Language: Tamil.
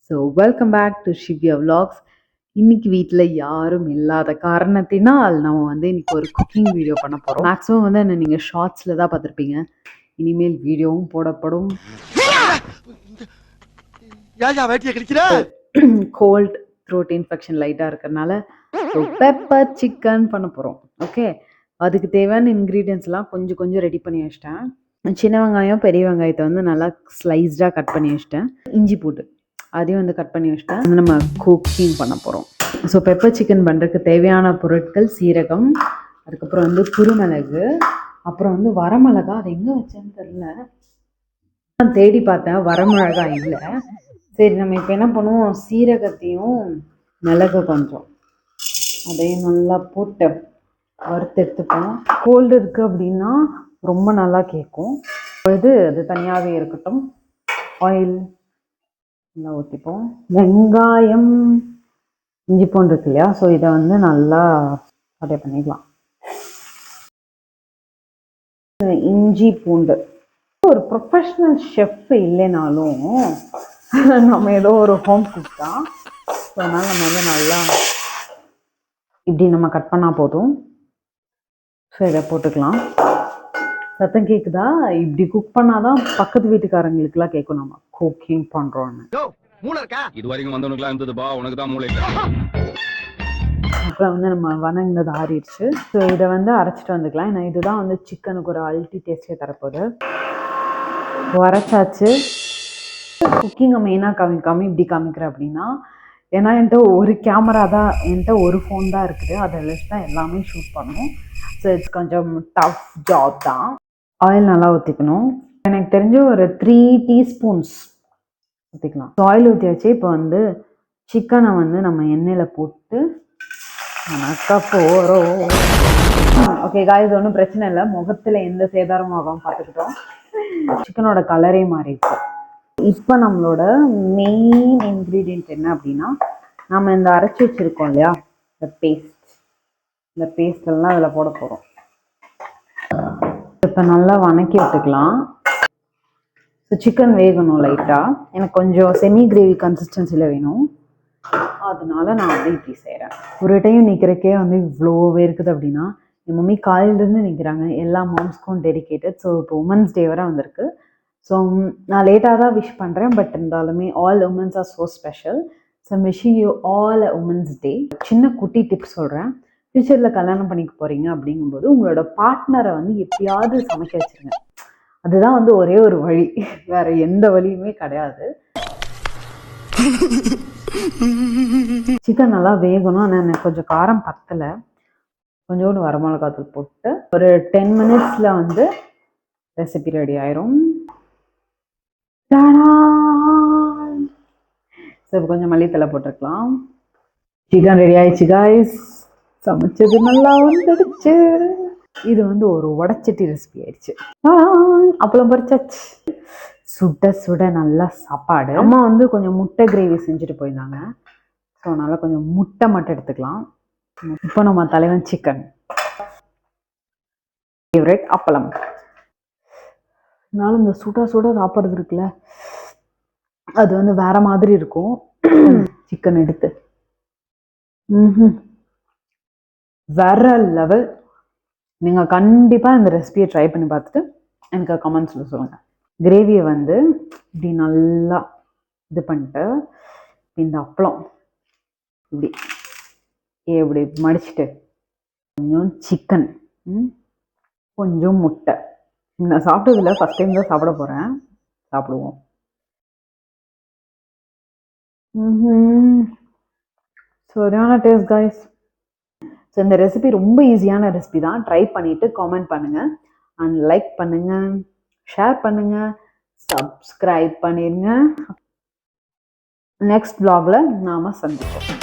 So welcome back to Shivya vlogs. இன்னைக்கு வீட்டில் யாரும் இல்லாத காரணத்தினால் நம்ம வந்து இன்னைக்கு ஒரு குக்கிங் வீடியோ பண்ண போகிறோம். மேக்ஸிமம் வந்து என்ன நீங்கள் ஷார்ட்ஸில் தான் பார்த்துருப்பீங்க. இனிமேல் வீடியோவும் போடப்படும். கோல்ட் த்ரோட் இன்ஃபெக்ஷன் லைட்டாக இருக்கிறதுனால பெப்பர் சிக்கன் பண்ண போகிறோம். ஓகே, அதுக்கு தேவையான இன்க்ரீடியன்ஸ்லாம் கொஞ்சம் கொஞ்சம் ரெடி பண்ணி வச்சிட்டேன். சின்ன வெங்காயம் பெரிய வெங்காயத்தை வந்து நல்லா ஸ்லைஸ்டாக கட் பண்ணி வச்சிட்டேன். இஞ்சி பூண்டு அதையும் வந்து கட் பண்ணி வச்சிட்டேன். வந்து நம்ம குக்கிங் பண்ண போகிறோம். ஸோ பெப்பர் சிக்கன் பண்ணுறதுக்கு தேவையான பொருட்கள் சீரகம், அதுக்கப்புறம் வந்து குருமிளகு, அப்புறம் வந்து வரமிளகா. அது எங்கே வச்சேன்னு தெரில, நான் தேடி பார்த்தேன், வரமிளகா இல்லை. சரி, நம்ம இப்போ என்ன பண்ணுவோம், சீரகத்தையும் மிளகு கொஞ்சம் அதையும் நல்லா போட்டு வறுத்து எடுத்துப்போம். கோல்டு இருக்குது அப்படின்னா ரொம்ப நல்லா கேட்கும். பொழுது அது தனியாகவே இருக்கட்டும். ஆயில் நல்லா ஊற்றிப்போம். வெங்காயம் இஞ்சி பூண்டு இருக்கு இல்லையா, ஸோ இதை வந்து நல்லா அப்படியே பண்ணிக்கலாம். இஞ்சி பூண்டு ஒரு ப்ரொஃபஷ்னல் ஷெஃப் இல்லைனாலும் நம்ம ஏதோ ஒரு ஹோம் குக் தான். ஸோ அதனால் நம்ம வந்து நல்லா இப்படி நம்ம கட் பண்ணால் போதும். ஸோ இதை போட்டுக்கலாம். சத்தம் கேட்குதா? இப்படி குக் பண்ணாதான் பக்கத்து வீட்டுக்காரங்களுக்குலாம் கேட்கும் நம்ம குக்கிங் பண்ணுறோன்னு. அப்புறம் வந்து நம்ம வணங்கினது ஆறிடுச்சு. ஸோ இதை வந்து அரைச்சிட்டு வந்துக்கலாம். ஏன்னா இதுதான் வந்து சிக்கனுக்கு ஒரு அல்டி டேஸ்டே தரப்போகுது. அரைச்சாச்சு. குக்கிங்கை மெயினாக காமிக்காம இப்படி காமிக்கிறேன் அப்படின்னா, ஏன்னா என்கிட்ட ஒரு கேமரா தான், என்கிட்ட ஒரு ஃபோன் தான் இருக்குது. அதை வச்சு தான் எல்லாமே ஷூட் பண்ணணும். ஸோ இட்ஸ் கொஞ்சம் டஃப் ஜாப் தான். ஆயில் நல்லா ஊற்றிக்கணும். எனக்கு தெரிஞ்ச ஒரு 3 டீஸ்பூன்ஸ் ஊற்றிக்கலாம். ஆயில் ஊற்றியாச்சு. இப்போ வந்து சிக்கனை வந்து நம்ம எண்ணெயில் போட்டு வணக்க போகிறோம். ஓகே காய்ஸ், ஒன்றும் பிரச்சனை இல்லை. முகத்தில் எந்த சேதாரமும் ஆகாமல் பார்த்துக்கிட்டோம். சிக்கனோட கலரே மாறிடுச்சு. இப்போ நம்மளோட மெயின் இன்க்ரீடியன்ட் என்ன அப்படின்னா, நம்ம இந்த அரைச்சி வச்சுருக்கோம் இல்லையா, இந்த பேஸ்டெல்லாம் அதில் போட போகிறோம். இப்போ நல்லா வணக்கி விட்டுக்கலாம். ஸோ சிக்கன் வேகணும் லைட்டாக. எனக்கு கொஞ்சம் செமி கிரேவி கன்சிஸ்டன்சியில் வேணும். அதனால நான் வந்து இப்படி செய்கிறேன். ஒரு டைம் நிற்கிறக்கே வந்து இவ்வளோவே இருக்குது அப்படின்னா, என் மம்மி காலையிலேருந்து நிற்கிறாங்க. எல்லா மாம்ஸ்க்கும் டெடிக்கேட்டட். ஸோ இப்போ உமன்ஸ் டே வரை வந்திருக்கு. ஸோ நான் லேட்டாக தான் விஷ் பண்ணுறேன். பட் இருந்தாலுமே all womens are so special. So wishing you all womens day. சின்ன குட்டி டிப்ஸ் சொல்கிறேன். ஃப்யூச்சரில் கல்யாணம் பண்ணிக்க போகிறீங்க அப்படிங்கும்போது உங்களோட பார்ட்னரை வந்து எப்படியாவது சமைக்க வச்சுருங்க. அதுதான் வந்து ஒரே ஒரு வழி, வேற எந்த வழியுமே கிடையாது. சிக்கன் நல்லா வேகணும். ஆனால் எனக்கு கொஞ்சம் காரம் பத்தலை. கொஞ்சோண்டு வரமிளகாத்தூள் போட்டு ஒரு 10 மினிட்ஸில் வந்து ரெசிபி ரெடி ஆயிரும். ஸோ கொஞ்சம் மல்லித்தலை போட்டுருக்கலாம். சிக்கன் ரெடி ஆயிடுச்சு காய்ஸ். சமைச்சது நல்லா வந்துடுச்சு. இது வந்து ஒரு வடச்சட்டி ரெசிபி ஆயிடுச்சு. அப்பளம் பொரிச்சாச்சு. சுட சுட நல்லா சாப்பாடு. அம்மா வந்து கொஞ்சம் முட்டை கிரேவி செஞ்சுட்டு போயிருந்தாங்க. ஸோ அதனால் கொஞ்சம் முட்டை மட்டும் எடுத்துக்கலாம். இப்போ நம்ம தலைவன் சிக்கன், ஃபேவரட் அப்பளம். அதனால இந்த சுட சுட சாப்பிட்றது இருக்குல்ல, அது வந்து வேற மாதிரி இருக்கும். சிக்கன் எடுத்து வேற லெவல். நீங்கள் கண்டிப்பாக இந்த ரெசிபியை ட்ரை பண்ணி பார்த்துட்டு எனக்கு கமெண்ட்ஸில் சொல்லுங்கள். கிரேவியை வந்து இப்படி நல்லா இது பண்ணிட்டு இந்த அப்பளம் இப்படி மடிச்சுட்டு கொஞ்சம் சிக்கன், கொஞ்சம் முட்டை. நான் சாப்பிட்டதில்ல, ஃபஸ்ட் டைம் தான் சாப்பிட போகிறேன். சாப்பிடுவோம். சரியான டேஸ்ட் காய்ஸ். ஸோ இந்த ரெசிபி ரொம்ப ஈஸியான ரெசிபி தான். ட்ரை பண்ணிவிட்டு காமெண்ட் பண்ணுங்கள், அண்ட் லைக் பண்ணுங்கள், ஷேர் பண்ணுங்கள், சப்ஸ்கிரைப் பண்ணிடுங்க. நெக்ஸ்ட் vlogல நாம சந்திப்போம்.